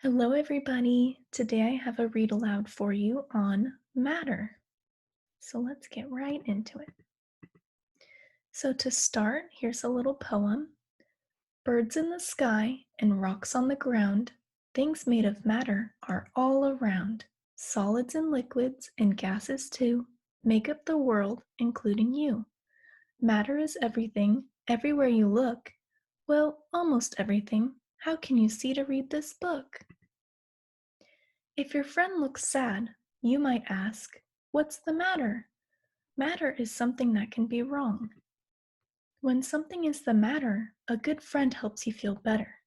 Hello, everybody. Today I have a read aloud for you on matter. So let's get right into it. So, to start, here's a little poem. Birds in the sky and rocks on the ground, things made of matter are all around. Solids and liquids and gases too make up the world, including you. Matter is everything, everywhere you look. Well, almost everything. How can you see to read this book? If your friend looks sad, you might ask, "What's the matter?" Matter is something that can be wrong. When something is the matter, a good friend helps you feel better.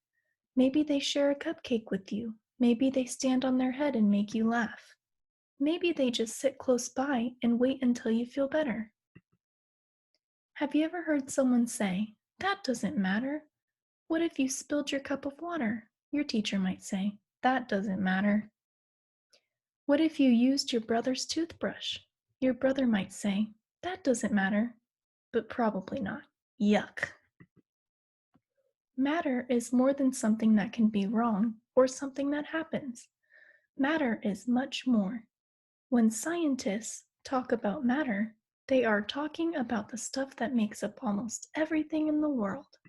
Maybe they share a cupcake with you. Maybe they stand on their head and make you laugh. Maybe they just sit close by and wait until you feel better. Have you ever heard someone say, "That doesn't matter"? What if you spilled your cup of water? Your teacher might say, "That doesn't matter." What if you used your brother's toothbrush? Your brother might say, "That doesn't matter," but probably not. Yuck. Matter is more than something that can be wrong or something that happens. Matter is much more. When scientists talk about matter, they are talking about the stuff that makes up almost everything in the world.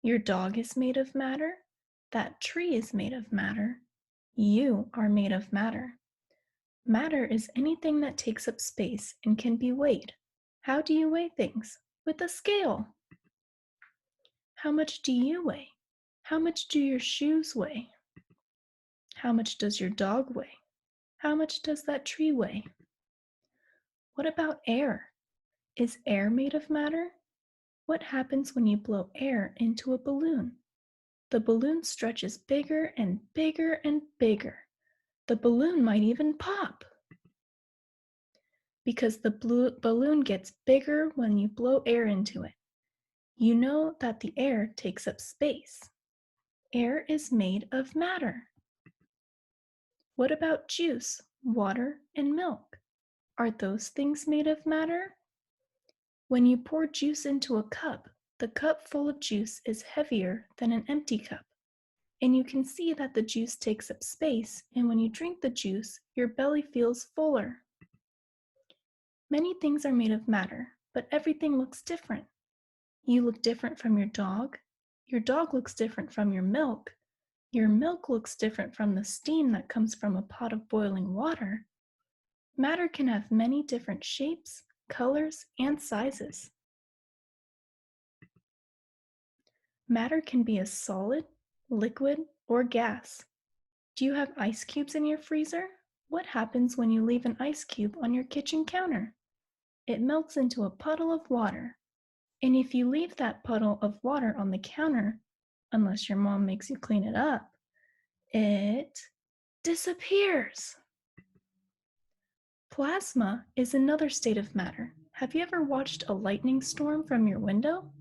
Your dog is made of matter. That tree is made of matter. You are made of matter. Matter is anything that takes up space and can be weighed. How do you weigh things? With a scale. How much do you weigh? How much do your shoes weigh? How much does your dog weigh? How much does that tree weigh? What about air? Is air made of matter? What happens when you blow air into a balloon? The balloon stretches bigger and bigger and bigger. The balloon might even pop, because the balloon gets bigger when you blow air into it. You know that the air takes up space. Air is made of matter. What about juice, water, and milk? Are those things made of matter? When you pour juice into a cup, the cup full of juice is heavier than an empty cup. And you can see that the juice takes up space, and when you drink the juice, your belly feels fuller. Many things are made of matter, but everything looks different. You look different from your dog looks different from your milk looks different from the steam that comes from a pot of boiling water. Matter can have many different shapes, colors, and sizes. Matter can be a solid, liquid, or gas. Do you have ice cubes in your freezer? What happens when you leave an ice cube on your kitchen counter? It melts into a puddle of water. And if you leave that puddle of water on the counter, unless your mom makes you clean it up, it disappears. Plasma is another state of matter. Have you ever watched a lightning storm from your window?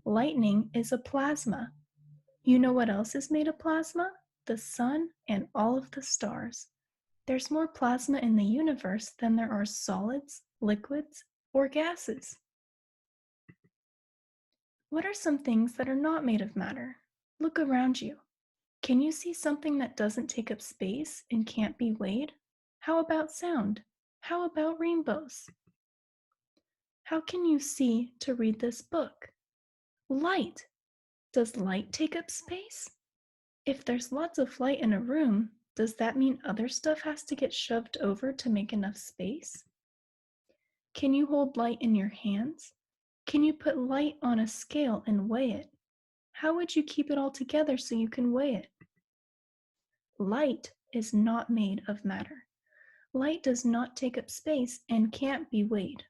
Lightning is a plasma. You know what else is made of plasma? The sun and all of the stars. There's more plasma in the universe than there are solids, liquids, or gases. What are some things that are not made of matter? Look around you. Can you see something that doesn't take up space and can't be weighed? How about sound? How about rainbows? How can you see to read this book? Light. Does light take up space? If there's lots of light in a room, does that mean other stuff has to get shoved over to make enough space? Can you hold light in your hands? Can you put light on a scale and weigh it? How would you keep it all together so you can weigh it? Light is not made of matter. Light does not take up space and can't be weighed.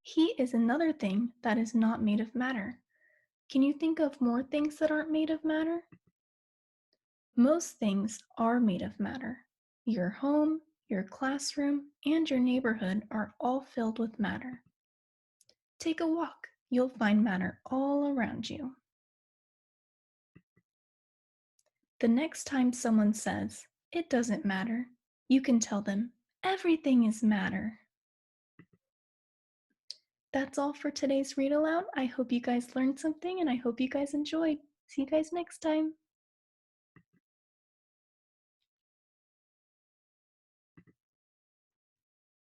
Heat is another thing that is not made of matter. Can you think of more things that aren't made of matter? Most things are made of matter. Your home, your classroom, and your neighborhood are all filled with matter. Take a walk. You'll find matter all around you. The next time someone says, "It doesn't matter," you can tell them, "Everything is matter." That's all for today's read aloud. I hope you guys learned something and I hope you guys enjoyed. See you guys next time.